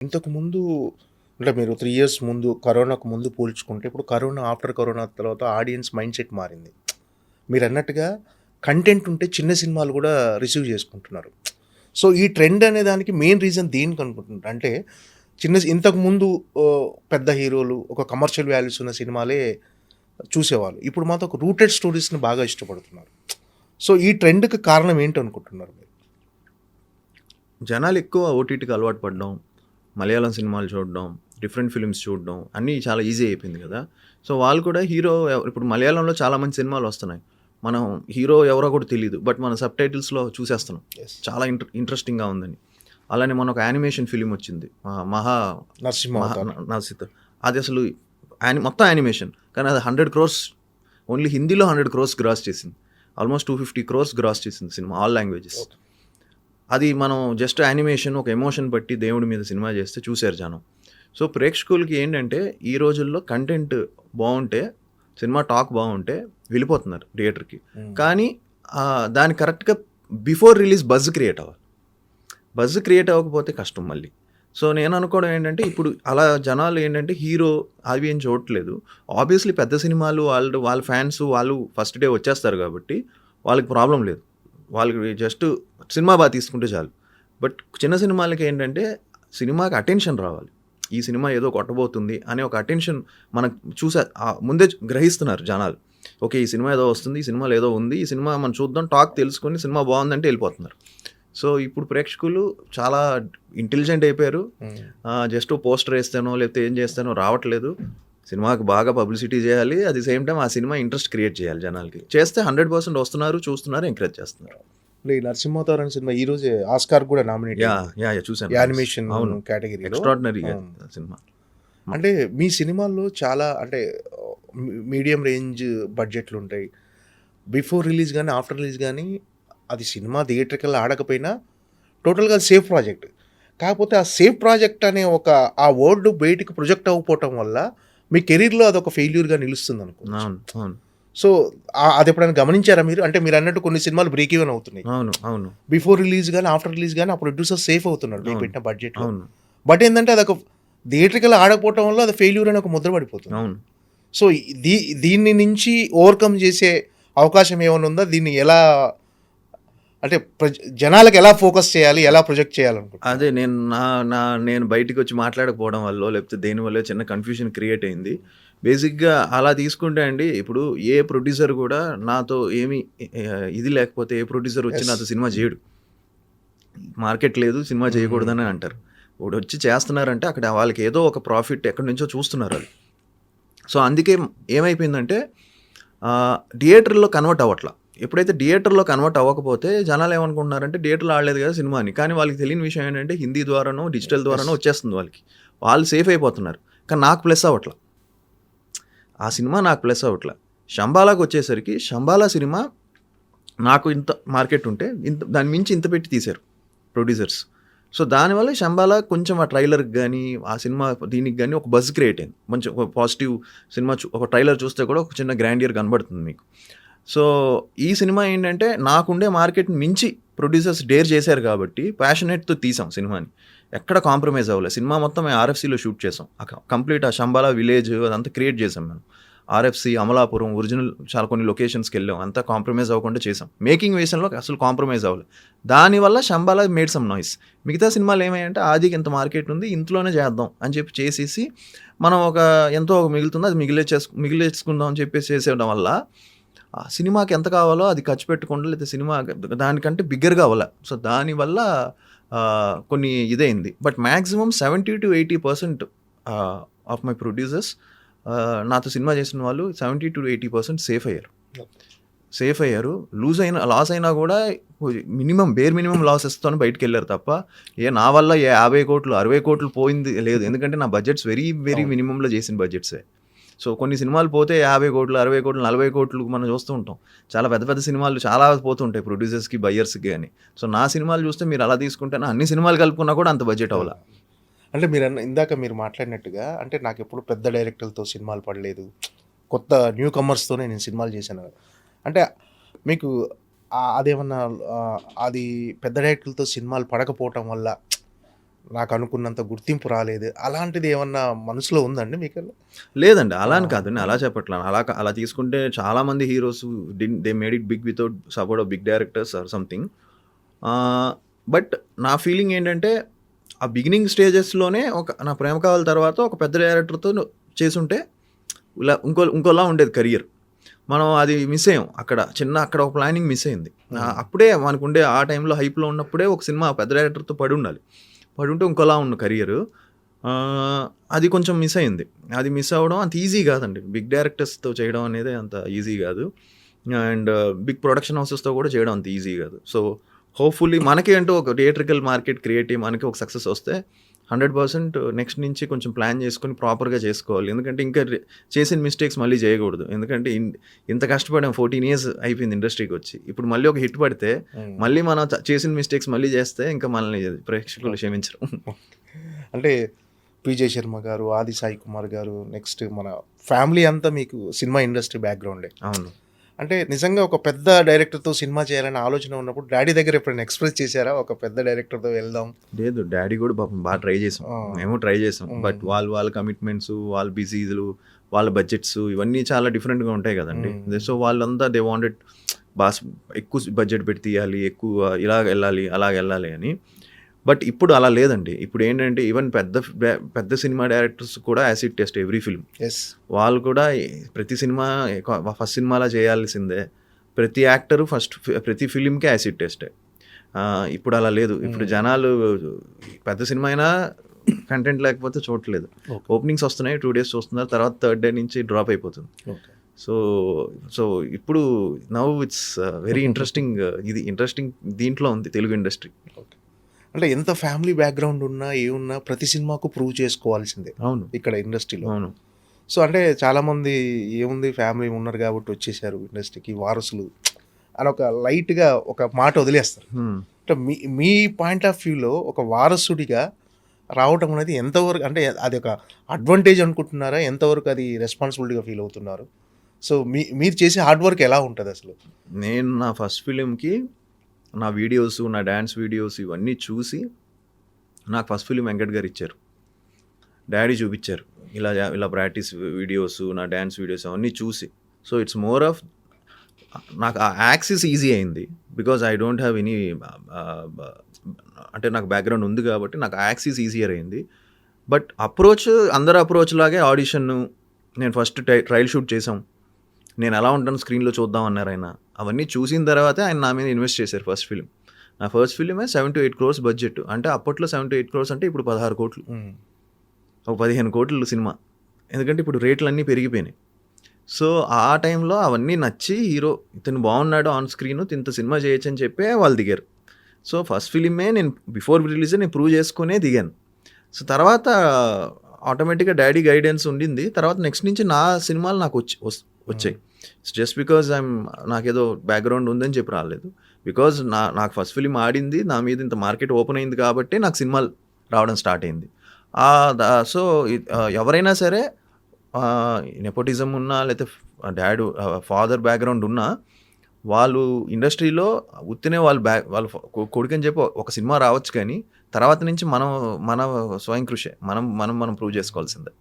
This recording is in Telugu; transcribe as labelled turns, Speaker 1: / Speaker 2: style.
Speaker 1: ఇంతకుముందు అంటే మీరు 3 ఇయర్స్ ముందు కరోనాకు ముందు పోల్చుకుంటే, ఇప్పుడు కరోనా, ఆఫ్టర్ కరోనా తర్వాత ఆడియన్స్ మైండ్ సెట్ మారింది. మీరన్నట్టుగా కంటెంట్ ఉంటే చిన్న సినిమాలు గూడా రిసీవ్ చేసుకుంటున్నారు. సో, ఈ ట్రెండ్ అనే దానికి మెయిన్ రీజన్ దేనికనుకుంటున్నారు? అంటే ఇంతకుముందు పెద్ద హీరోలు ఒక కమర్షియల్ వాల్యూస్ ఉన్న సినిమాలే చూసేవాళ్ళు. ఇప్పుడు మాత్రం ఒక రూటెడ్ స్టోరీస్‌ని బాగా ఇష్టపడుతున్నారు. సో, ఈ ట్రెండ్‌కి కారణం ఏంటనుకుంటున్నారు మీరు?
Speaker 2: జనాలు ఎక్కువ ఓటీటీకి అలవాటు పడడం, మలయాళం సినిమాలు చూడడం, డిఫరెంట్ ఫిల్మ్స్ చూడడం అన్నీ చాలా ఈజీ అయిపోయింది కదా! సో, వాళ్ళు కూడా ఇప్పుడు మలయాళంలో చాలా మంచి సినిమాలు వస్తున్నాయి. మనం హీరో ఎవరో కూడా తెలీదు. బట్ మన సబ్‌టైటిల్స్‌లో చూసేస్తున్నాం.
Speaker 1: యెస్.
Speaker 2: చాలా ఇంట్రెస్టింగ్‌గా ఉందని. అలానే మొన్న ఒక యానిమేషన్ ఫిల్మ్ వచ్చింది. మహా
Speaker 1: నరసింహావతార్.
Speaker 2: నరసిత అది అసలు మొత్తం యానిమేషన్. కానీ అది 100 క్రోర్స్ ఓన్లీ హిందీలో 100 క్రోర్స్ గ్రాస్ చేసింది. ఆల్మోస్ట్ 250 క్రోర్స్ గ్రాస్ చేసింది సినిమా ఆల్ లాంగ్వేజెస్.
Speaker 1: ఓకే.
Speaker 2: అది మనం జస్ట్ యానిమేషన్ ఒక ఎమోషన్ బట్టి దేవుడి మీద సినిమా చేస్తే చూశారు జనం. సో, ప్రేక్షకులకి ఏంటంటే ఈ రోజుల్లో కంటెంట్ బావుంటే, సినిమా టాక్ బావుంటే వెళ్ళిపోతున్నారు థియేటర్‌కి. కానీ దానికి కరెక్ట్‌గా బిఫోర్ రిలీజ్ బజ్ క్రియేట్ అవ్వాలి. బజ్ క్రియేట్ అవ్వకపోతే కష్టం మళ్ళీ. సో, నేను అనుకోవడం ఏంటంటే ఇప్పుడు అలా జనాలు ఏంటంటే హీరో అవి ఏం చూడట్లేదు. ఆబ్వియస్లీ పెద్ద సినిమాలు వాళ్ళ ఫ్యాన్స్ వాళ్ళు ఫస్ట్ డే వచ్చేస్తారు కాబట్టి వాళ్ళకి ప్రాబ్లం లేదు. వాళ్ళకి జస్ట్ సినిమా బాగా తీసుకుంటే చాలు. బట్ చిన్న సినిమాలకి ఏంటంటే సినిమాకి అటెన్షన్ రావాలి. ఈ సినిమా ఏదో కొట్టబోతుంది అనే ఒక అటెన్షన్ మనకు ముందే గ్రహిస్తున్నారు జనాలు. ఓకే, ఈ సినిమా ఏదో వస్తుంది, ఈ సినిమాలో ఏదో ఉంది, ఈ సినిమా మనం చూద్దాం, టాక్ తెలుసుకొని సినిమా బాగుందంటే వెళ్ళిపోతున్నారు. సో, ఇప్పుడు ప్రేక్షకులు చాలా ఇంటెలిజెంట్ అయిపోయారు. జస్ట్ పోస్టర్ వేస్తానో లేకపోతే ఏం చేస్తానో రావట్లేదు. సినిమాకి బాగా పబ్లిసిటీ చేయాలి. అట్ ది సేమ్ టైం ఆ సినిమా ఇంట్రెస్ట్ క్రియేట్ చేయాలి జనాలకి. చేస్తే 100% వస్తున్నారు, చూస్తున్నారు, ఎంకరేజ్ చేస్తున్నారు.
Speaker 1: ఈ నరసింహావతార్ అనే సినిమా ఈ రోజే ఆస్కార్ కూడా నామినేట్
Speaker 2: చూసాను.
Speaker 1: యానిమేషన్
Speaker 2: అవును,
Speaker 1: కేటగిరీలో.
Speaker 2: Extraordinary cinema.
Speaker 1: అంటే మీ సినిమాల్లో చాలా అంటే మీడియం రేంజ్ బడ్జెట్లు ఉంటాయి. బిఫోర్ రిలీజ్ కానీ ఆఫ్టర్ రిలీజ్ కానీ అది సినిమా థియేటర్కల్లా ఆడకపోయినా టోటల్గా సేఫ్ ప్రాజెక్ట్. కాకపోతే ఆ సేఫ్ ప్రాజెక్ట్ అనే ఆ వర్డ్ బయటికి ప్రొజెక్ట్ అవ్వకపోవటం వల్ల మీ కెరీర్లో అదొక ఫెయిల్యూర్గా నిలుస్తుంది అనుకో.
Speaker 2: అవును, అవును,
Speaker 1: సో, అది ఎప్పుడైనా గమనించారా మీరు? అంటే మీరు అన్నట్టు కొన్ని సినిమాలు బ్రేక్ ఈవెన్ అవుతున్నాయి.
Speaker 2: అవును, అవును,
Speaker 1: బిఫోర్ రిలీజ్ కానీ ఆఫ్టర్ రిలీజ్ కానీ ఆ ప్రొడ్యూసర్ సేఫ్ అవుతున్నాడు మీకు పెట్టిన బడ్జెట్లో.
Speaker 2: అవును,
Speaker 1: బట్ ఏంటంటే అదొక థియేటర్కల్ ఆడకపోవటం వల్ల అది ఫెయిల్యూర్ అని ఒక ముద్ర పడిపోతుంది.
Speaker 2: అవును.
Speaker 1: సో, దీన్ని నుంచి ఓవర్కమ్ చేసే అవకాశం ఏమైనా ఉందా? దీన్ని ఎలా అంటే జనాలకు ఎలా ఫోకస్ చేయాలి, ఎలా ప్రొజెక్ట్ చేయాలనుకుంటున్నారు?
Speaker 2: అదే నేను బయటికి వచ్చి మాట్లాడకపోవడం వల్ల లేకపోతే దేనివల్ల చిన్న కన్ఫ్యూజన్ క్రియేట్ అయింది. బేసిక్గా అలా తీసుకుంటే అండి, ఇప్పుడు ఏ ప్రొడ్యూసర్ కూడా నాతో ఏమి ఇది లేకపోతే ఏ ప్రొడ్యూసర్ వచ్చి నాతో సినిమా చేయడు. మార్కెట్ లేదు, సినిమా చేయకూడదని అంటారు. ఇప్పుడు వచ్చి చేస్తున్నారంటే అక్కడ వాళ్ళకి ఏదో ఒక ప్రాఫిట్ ఎక్కడి నుంచో చూస్తున్నారు వాళ్ళు. సో, అందుకే ఏమైపోయిందంటే థియేటర్లో కన్వర్ట్ అవ్వట్లా. ఎప్పుడైతే థియేటర్లో కన్వర్ట్ అవ్వకపోతే జనాలు ఏమనుకుంటున్నారంటే థియేటర్లో ఆడలేదు కదా సినిమాని. కానీ వాళ్ళకి తెలియని విషయం ఏంటంటే హిందీ ద్వారానో డిజిటల్ ద్వారానో వచ్చేస్తుంది వాళ్ళకి. వాళ్ళు సేఫ్ అయిపోతున్నారు. కానీ నాకు ప్లస్ అవ్వట్లా. ఆ సినిమా నాకు ప్లస్ అవ్వట్లా. శంబాలాకి వచ్చేసరికి శంబాలా సినిమా నాకు ఇంత మార్కెట్ ఉంటే దాని మించి ఇంత పెట్టి తీశారు ప్రొడ్యూసర్స్. సో, దానివల్ల శంబాలా కొంచెం ఆ ట్రైలర్కి కానీ ఆ సినిమా దీనికి కానీ ఒక బజ్ క్రియేట్ అయింది. మంచి ఒక పాజిటివ్ సినిమా. ఒక ట్రైలర్ చూస్తే కూడా ఒక చిన్న గ్రాండియర్ కనబడుతుంది మీకు. సో, ఈ సినిమా ఏంటంటే నాకుండే మార్కెట్ని మించి ప్రొడ్యూసర్స్ డేర్ చేశారు కాబట్టి ప్యాషనేట్తో తీసాం సినిమాని. ఎక్కడ కాంప్రమైజ్ అవ్వలేదు. సినిమా మొత్తం మేము ఆర్ఎఫ్సీలో షూట్ చేసాం. కంప్లీట్ ఆ శంబాలా విలేజ్ అదంతా క్రియేట్ చేసాం మేము. ఆర్ఎఫ్సీ, అమలాపురం, ఒరిజినల్ చాలా కొన్ని లొకేషన్స్కి వెళ్ళాం. అంతా కాంప్రమైజ్ అవ్వకుండా చేసాం. మేకింగ్ విషయంలో అసలు కాంప్రమైజ్ అవ్వలేదు. దానివల్ల శంబాలా మేడ్ సమ్ నాయిస్. మిగతా సినిమాలు ఏమయ్యంటే ఆదికి ఇంత మార్కెట్ ఉంది, ఇంట్లోనే చేద్దాం అని చెప్పి చేసేసి మనం ఎంతో మిగులుతుంది అది మిగిలేసుకుందాం అని చెప్పేసి చేసేయడం వల్ల ఆ సినిమాకి ఎంత కావాలో అది ఖర్చు పెట్టకుండా లేదా సినిమా దానికంటే బిగ్గర్గా అవ్వాలి. సో, దానివల్ల కొన్ని ఇదైంది. But maximum 70-80% of my producers నాతో సినిమా చేసిన వాళ్ళు 70-80% సేఫ్ అయ్యారు. లాస్ అయినా కూడా బేర్ మినిమం లాసెస్తో బయటకు వెళ్ళారు తప్ప నా వల్ల 50 కోట్లు 60 కోట్లు పోయింది లేదు. ఎందుకంటే నా బడ్జెట్స్ వెరీ వెరీ మినిమంలో చేసిన బడ్జెట్సే. సో, కొన్ని సినిమాలు పోతే 50 కోట్లు 60 కోట్లు 40 కోట్లు మనం చూస్తూ ఉంటాం. చాలా పెద్ద పెద్ద సినిమాలు చాలా పోతుంటాయి ప్రొడ్యూసర్స్కి బయ్యర్స్కి కానీ. సో, నా సినిమాలు చూస్తే మీరు అలా తీసుకుంటే అన్ని సినిమాలు కలుపుకున్నా కూడా అంత బడ్జెట్ అవ్వాలి.
Speaker 1: అంటే ఇందాక మీరు మాట్లాడినట్టుగా అంటే నాకు ఎప్పుడు పెద్ద డైరెక్టర్లతో సినిమాలు పడలేదు, కొత్త న్యూ కమర్స్తోనే నేను సినిమాలు చేశాను. అంటే మీకు అదేమన్నా అది పెద్ద డైరెక్టర్లతో సినిమాలు పడకపోవటం వల్ల నాకు అనుకున్నంత గుర్తింపు రాలేదు. అలాంటిది ఏమన్నా మనసులో ఉందండి మీకు?
Speaker 2: లేదండి. అలా అని కాదు. నేను అలా చెప్పట్లా. అలా తీసుకుంటే చాలామంది heroes they made it big without support of big directors or something. But నా ఫీలింగ్ ఏంటంటే, ఆ బిగినింగ్ స్టేజెస్‌లోనే నా 'ప్రేమ కావాలి' తర్వాత ఒక పెద్ద డైరెక్టర్‌తో చేసుంటే ఇలా ఇంకోలా ఉండేది కెరియర్. మనం అది మిస్ అయ్యాం. అక్కడ ఒక ప్లానింగ్ మిస్ అయింది. అప్పుడే మనకుండే ఆ టైంలో హైప్‌లో ఉన్నప్పుడే ఒక సినిమా పెద్ద డైరెక్టర్‌తో పడుండాలి. పడుంటే ఇంకోలా ఉన్న కెరియరు. అది కొంచెం మిస్ అయింది. అది మిస్ అవ్వడం అంత ఈజీ కాదండి. బిగ్ డైరెక్టర్స్‌తో చేయడం అనేది అంత ఈజీ కాదు. అండ్ బిగ్ ప్రొడక్షన్ హౌసెస్‌తో కూడా చేయడం అంత ఈజీ కాదు. సో, హోప్‌ఫుల్లీ మనకి అంటూ ఒక థియేట్రికల్ మార్కెట్ క్రియేట్ అయ్యి మనకి ఒక సక్సెస్ వస్తే 100% నెక్స్ట్ నుంచి కొంచెం ప్లాన్ చేసుకొని ప్రాపర్‌గా చేసుకోవాలి. ఎందుకంటే ఇంకా చేసిన మిస్టేక్స్ మళ్ళీ చేయకూడదు. ఎందుకంటే ఇంత కష్టపడాం, 14 ఇయర్స్ అయిపోయింది ఇండస్ట్రీకి వచ్చి. ఇప్పుడు మళ్ళీ ఒక హిట్ పడితే మళ్ళీ మనం చేసిన మిస్టేక్స్ మళ్ళీ చేస్తే ఇంకా మనల్ని ప్రేక్షకులు క్షమించరు.
Speaker 1: అంటే పీజే శర్మ గారు, ఆది సాయి కుమార్ గారు, నెక్స్ట్ మన ఫ్యామిలీ అంతా మీకు సినిమా ఇండస్ట్రీ బ్యాక్‌గ్రౌండే.
Speaker 2: అవును.
Speaker 1: అంటే నిజంగా ఒక పెద్ద డైరెక్టర్‌తో సినిమా చేయాలనే ఆలోచన ఉన్నప్పుడు డ్యాడీ దగ్గర ఎప్పుడైనా ఎక్స్‌ప్రెస్ చేశారా? ఒక పెద్ద డైరెక్టర్‌తో వెళ్దాం.
Speaker 2: లేదు, డ్యాడీ కూడా పాపం బాగా ట్రై చేసాం. మేము ట్రై చేసాం. బట్ వాళ్ళ కమిట్మెంట్స్, వాళ్ళ బిజీలు, వాళ్ళ బడ్జెట్స్ ఇవన్నీ చాలా డిఫరెంట్‌గా ఉంటాయి కదండీ. సో, వాళ్ళంతా దే వాంటెడ్ ఎక్కువ బడ్జెట్ పెట్టి తీయాలి, ఎక్కువ ఇలాగ వెళ్ళాలి, అలాగ వెళ్ళాలి అని. బట్ ఇప్పుడు అలా లేదండి. ఇప్పుడు ఏంటంటే ఈవెన్ పెద్ద సినిమా డైరెక్టర్స్ కూడా acid test every film.
Speaker 1: Yes.
Speaker 2: వాళ్ళు కూడా ప్రతి సినిమా ఫస్ట్ సినిమాలా చేయాల్సిందే. ప్రతి యాక్టరు ప్రతి ఫిలింకి యాసిడ్ టెస్టే. ఇప్పుడు అలా లేదు. ఇప్పుడు జనాలు పెద్ద సినిమా అయినా కంటెంట్ లేకపోతే చూడట్లేదు. ఓపెనింగ్స్ వస్తున్నాయి, 2 days చూస్తున్నారు, తర్వాత 3rd day నుంచి డ్రాప్ అయిపోతుంది. సో ఇప్పుడు నౌ ఇట్స్ వెరీ ఇంట్రెస్టింగ్. ఇది ఇంట్రెస్టింగ్ దీంట్లో ఉంది తెలుగు ఇండస్ట్రీ.
Speaker 1: అంటే ఎంత ఫ్యామిలీ బ్యాక్‌గ్రౌండ్ ఉన్నా, ఏమున్నా ప్రతి సినిమాకు ప్రూవ్ చేసుకోవాల్సిందే
Speaker 2: అవును.
Speaker 1: ఇక్కడ ఇండస్ట్రీలో.
Speaker 2: అవును.
Speaker 1: సో, అంటే చాలామంది ఏముంది ఫ్యామిలీ ఉన్నారు కాబట్టి వచ్చేసారు ఇండస్ట్రీకి వారసులు అని ఒక లైట్‌గా ఒక మాట వదిలేస్తారు. అంటే మీ పాయింట్ ఆఫ్ వ్యూలో ఒక వారసుడిగా రావటం అనేది ఎంతవరకు, అంటే అది ఒక అడ్వాంటేజ్ అనుకుంటున్నారా? ఎంతవరకు అది రెస్పాన్సిబిలిటీగా ఫీల్ అవుతున్నారు? సో, మీరు చేసే హార్డ్ వర్క్ ఎలా ఉంటుంది అసలు?
Speaker 2: నేను నా ఫస్ట్ ఫిలింకి నా వీడియోస్, నా డ్యాన్స్ వీడియోస్ ఇవన్నీ చూసి నాకు ఫస్ట్ ఫిలిం వెంకట్ గారు ఇచ్చారు. డాడీ చూపించారు. ఇలా ప్రాక్టీస్ వీడియోస్, నా డ్యాన్స్ వీడియోస్ అవన్నీ చూసి. సో, ఇట్స్ మోర్ ఆఫ్ నాకు ఆ యాక్సెస్ ఈజీ అయింది. Because I don't have any అంటే నాకు బ్యాక్గ్రౌండ్ ఉంది కాబట్టి నాకు యాక్సెస్ ఈజియర్ అయింది. బట్ అందరు అప్రోచ్ లాగే ఆడిషన్ను నేను ఫస్ట్ ట్రయల్ షూట్ చేసాం. నేను ఎలా ఉంటాను స్క్రీన్లో చూద్దాం అన్నారు ఆయన. అవన్నీ చూసిన తర్వాతే ఆయన నా మీద ఇన్వెస్ట్ చేశారు ఫస్ట్ ఫిలిం. నా ఫస్ట్ ఫిలిమే 7 to 8 crores బడ్జెట్. అంటే అప్పట్లో 7 to 8 crores అంటే ఇప్పుడు 16 కోట్లు, ఒక 15 కోట్లు సినిమా. ఎందుకంటే ఇప్పుడు రేట్లు అన్నీ పెరిగిపోయినాయి. సో, ఆ టైంలో అవన్నీ నచ్చి హీరో ఇతను బాగున్నాడు ఆన్ స్క్రీన్, ఇంత సినిమా చేయొచ్చు అని చెప్పి వాళ్ళు దిగారు. సో, ఫస్ట్ ఫిలిమే నేను బిఫోర్ రిలీజ్ నేను ప్రూవ్ చేసుకునే దిగాను. సో, తర్వాత ఆటోమేటిక్గా డాడీ గైడెన్స్ ఉండింది. తర్వాత నెక్స్ట్ నుంచి నా సినిమాలు నాకు వచ్చాయి. జస్ట్ బికాజ్ నాకేదో బ్యాక్గ్రౌండ్ ఉందని చెప్పి రాలేదు. బికాజ్ నాకు ఫస్ట్ ఫిలిం ఆడింది, నా మీద ఇంత మార్కెట్ ఓపెన్ అయింది కాబట్టి నాకు సినిమాలు రావడం స్టార్ట్ అయింది. సో, ఎవరైనా సరే నెపోటిజం ఉన్నా లేకపోతే ఫాదర్ బ్యాక్గ్రౌండ్ ఉన్నా వాళ్ళు ఇండస్ట్రీలో ఉత్తినే వాళ్ళ కొడుకని చెప్పి ఒక సినిమా రావచ్చు, కానీ తర్వాత నుంచి మన స్వయం కృషి మనం ప్రూవ్ చేసుకోవాల్సిందే.